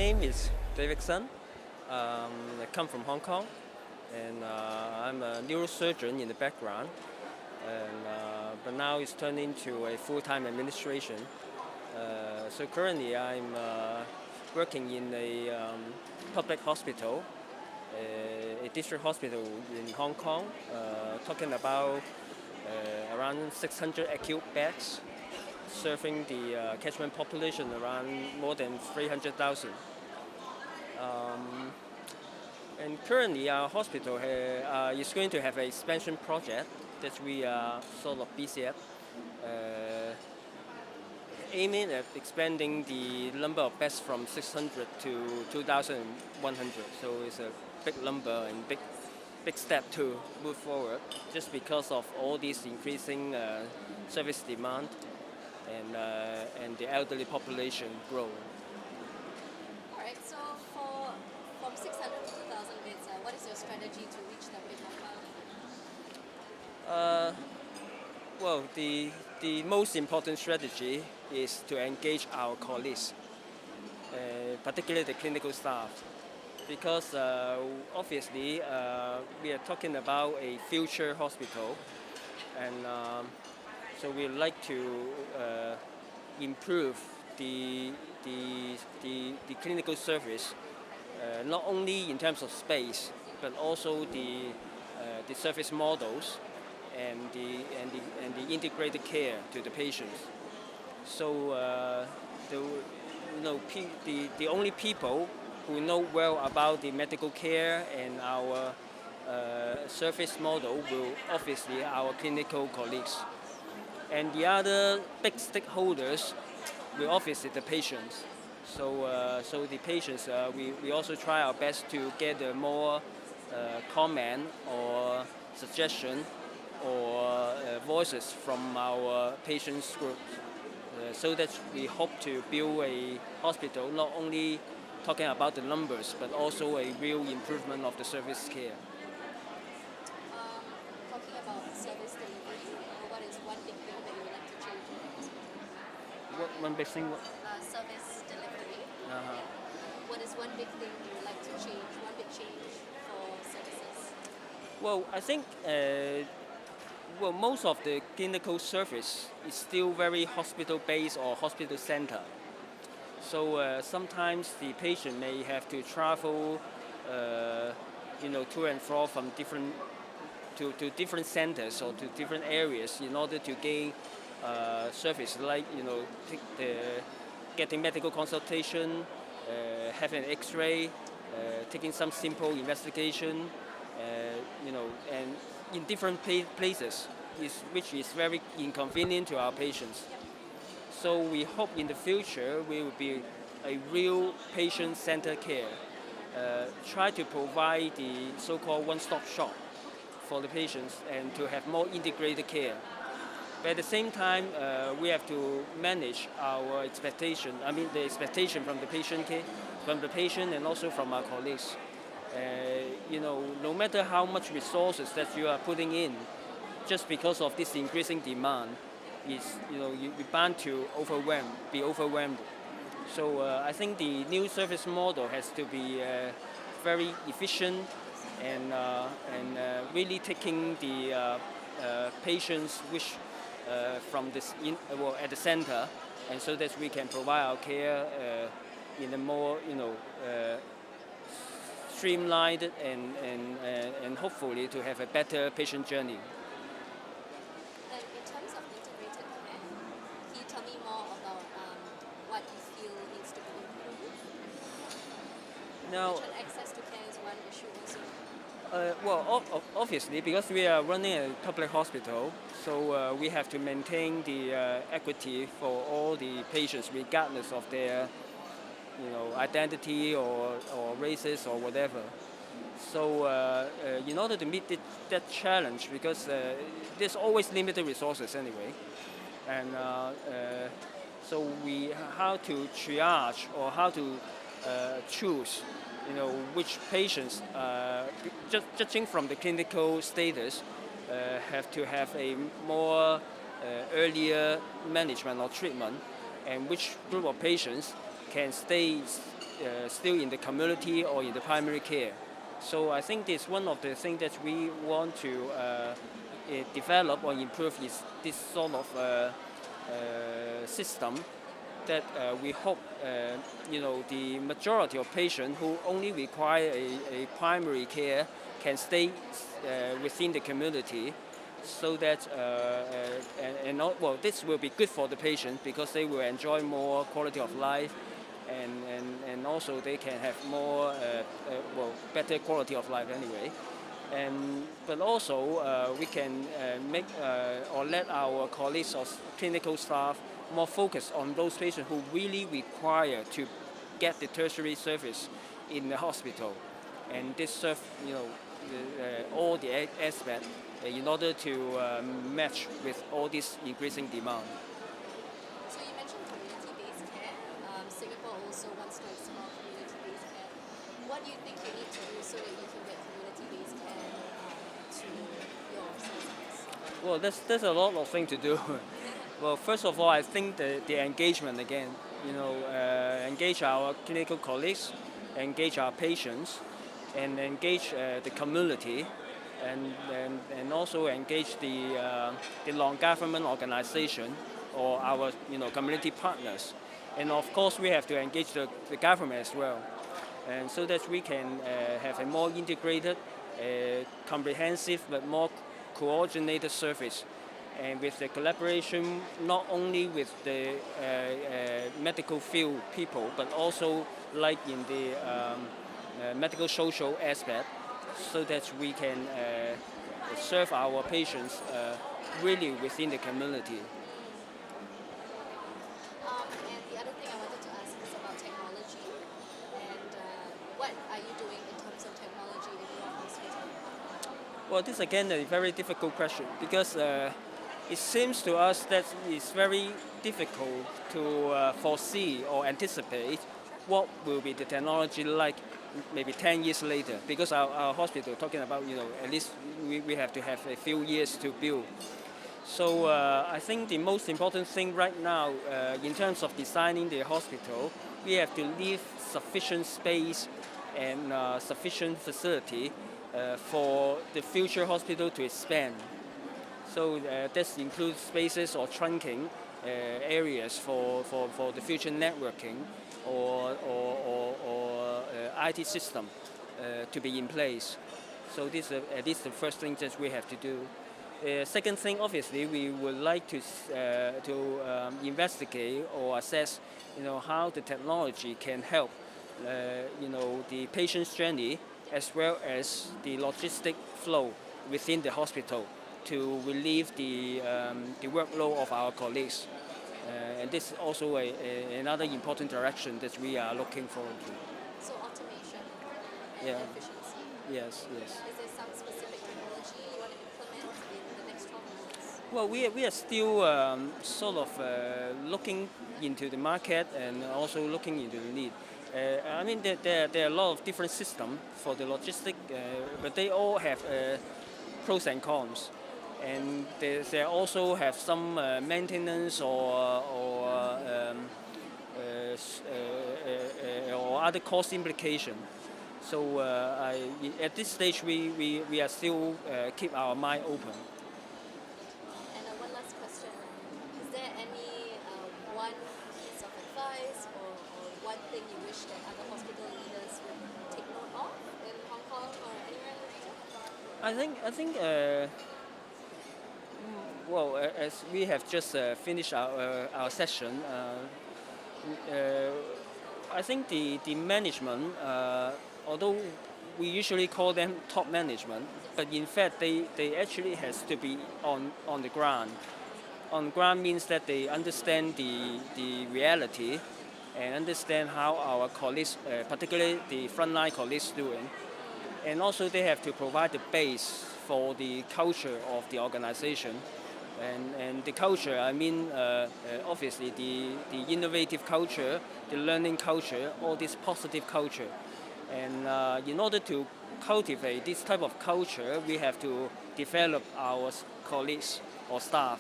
name is David Sun. I come from Hong Kong, and I'm a neurosurgeon in the background. But now it's turned into a full-time administration. So currently I'm working in a public hospital, a district hospital in Hong Kong, talking about around 600 acute beds, serving the catchment population around more than 300,000. And currently our hospital is going to have an expansion project that we are sort of busy at, aiming at expanding the number of beds from 600 to 2,100. So it's a big number and big step to move forward, just because of all this increasing service demand and the elderly population growing. All right, so from 600 to 2,000 beds, what is your strategy to reach that big number? Well, the most important strategy is to engage our colleagues, particularly the clinical staff, because obviously we are talking about a future hospital, and so we like to improve the clinical service, not only in terms of space, but also the service models and the integrated care to the patients. So the only people who know well about the medical care and our service model will obviously our clinical colleagues. And the other big stakeholders will obviously the patients. So the patients, we also try our best to get more comment or suggestion or voices from our patients group, so that we hope to build a hospital not only talking about the numbers, but also a real improvement of the service care. Talking about service delivery, what is one big thing that you would like to change in the hospital? One big thing? Service delivery. Uh-huh. What is one big thing you would like to change, one big change for services? Well, I think most of the clinical service is still very hospital-based or hospital-centered. So sometimes the patient may have to travel, to and fro from different centers or to different areas in order to gain service, like getting medical consultation, having an X-ray, taking some simple investigation, and in different places, which is very inconvenient to our patients. So we hope in the future we will be a real patient-centered care, try to provide the so-called one-stop shop for the patients and to have more integrated care. But at the same time, we have to manage our expectation. I mean, the expectation from the patient and also from our colleagues. No matter how much resources that you are putting in, just because of this increasing demand, you're bound to be overwhelmed. So I think the new service model has to be very efficient and really taking the patients wish from at the center, and so that we can provide our care in a more streamlined and hopefully to have a better patient journey. And in terms of integrated care, can you tell me more about what you feel needs to be improved? Now, You mentioned access to care is one issue also. obviously, because we are running a public hospital, so we have to maintain the equity for all the patients, regardless of their identity or races or whatever. So in order to meet that challenge, because there's always limited resources anyway, and so how to triage or how to choose, which patients, judging from the clinical status, have to have a more earlier management or treatment, and which group of patients can stay still in the community or in the primary care. So I think this one of the things that we want to develop or improve is this sort of system that we hope the majority of patients who only require a primary care can stay within the community, so that this will be good for the patient because they will enjoy more quality of life, and also they can have more better quality of life anyway. But also we can make or let our colleagues or clinical staff more focused on those patients who really require to get the tertiary service in the hospital, and this serve all the aspects in order to match with all this increasing demand. So you mentioned community-based care. Singapore also wants to explore community-based care. What do you think you need to do so that you can get community-based care to your citizens? Well, there's a lot of things to do. Well, first of all, I think the engagement again, engage our clinical colleagues, engage our patients, and engage the community, and also engage the non-government organization or our community partners, and of course we have to engage the government as well, and so that we can have a more integrated, comprehensive but more coordinated service, and with the collaboration not only with the medical field people, but also like in the medical social aspect, so that we can serve our patients really within the community. And the other thing I wanted to ask is about technology. And what are you doing in terms of technology in your hospital? Well, this again a very difficult question because it seems to us that it's very difficult to foresee or anticipate what will be the technology like maybe 10 years later, because our hospital, talking about, at least we have to have a few years to build. So I think the most important thing right now in terms of designing the hospital, we have to leave sufficient space and sufficient facility for the future hospital to expand. So this includes spaces or trunking areas for the future networking or IT system to be in place. So this is at least the first thing that we have to do. Second thing, obviously, we would like to investigate or assess, how the technology can help, the patient's journey as well as the logistic flow within the hospital to relieve the workload of our colleagues. And this is also another important direction that we are looking forward to. So automation and Yeah. efficiency. Yes, yes. Is there some specific technology you want to implement in the next 12 months? Well, we are still sort of looking into the market and also looking into the need. I mean, there are a lot of different systems for the logistic, but they all have pros and cons. And they also have some maintenance or other cost implication. So at this stage, we are still keep our mind open. And one last question. Is there any one piece of advice or one thing you wish that other hospital leaders would take note of in Hong Kong or anywhere in the region? I think well, as we have just finished our session, I think the management, although we usually call them top management, but in fact they actually has to be on the ground. On ground means that they understand the reality and understand how our colleagues, particularly the frontline colleagues, doing, and also they have to provide the base for the culture of the organization. And the culture, I mean, obviously the innovative culture, the learning culture, all this positive culture. And in order to cultivate this type of culture, we have to develop our colleagues or staff.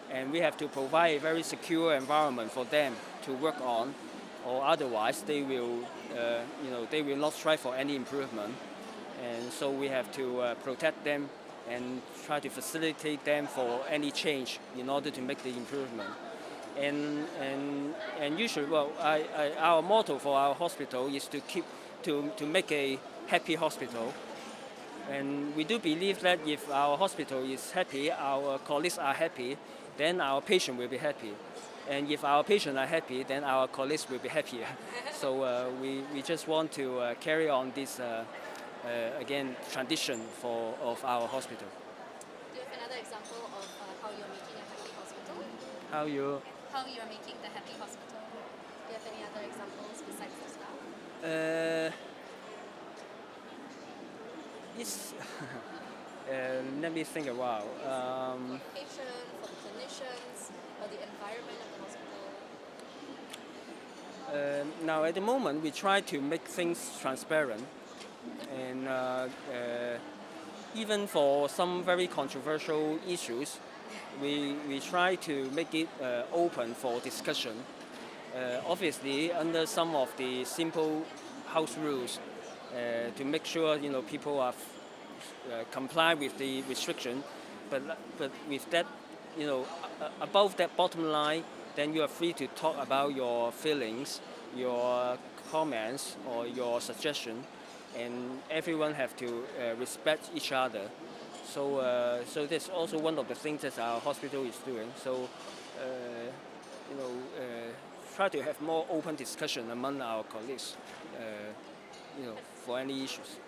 And we have to provide a very secure environment for them to work on. or otherwise they will, they will not strive for any improvement. And so we have to protect them and try to facilitate them for any change in order to make the improvement. And usually, well, our motto for our hospital is to make a happy hospital. And we do believe that if our hospital is happy, our colleagues are happy, then our patient will be happy. And if our patients are happy, then our colleagues will be happier. So we just want to carry on this, again, tradition of our hospital. Do you have another example of how you're making a happy hospital? How you? How you're making the happy hospital? Do you have any other examples besides the staff? It's let me think a while. For the patient, for the clinicians, or the environment of the hospital? Now, at the moment, we try to make things transparent, and even for some very controversial issues, we try to make it open for discussion. Obviously, under some of the simple house rules, to make sure people are comply with the restriction, but with that, above that bottom line, then you are free to talk about your feelings, your comments, or your suggestion, and everyone have to respect each other. So that's also one of the things that our hospital is doing. So try to have more open discussion among our colleagues, for any issues.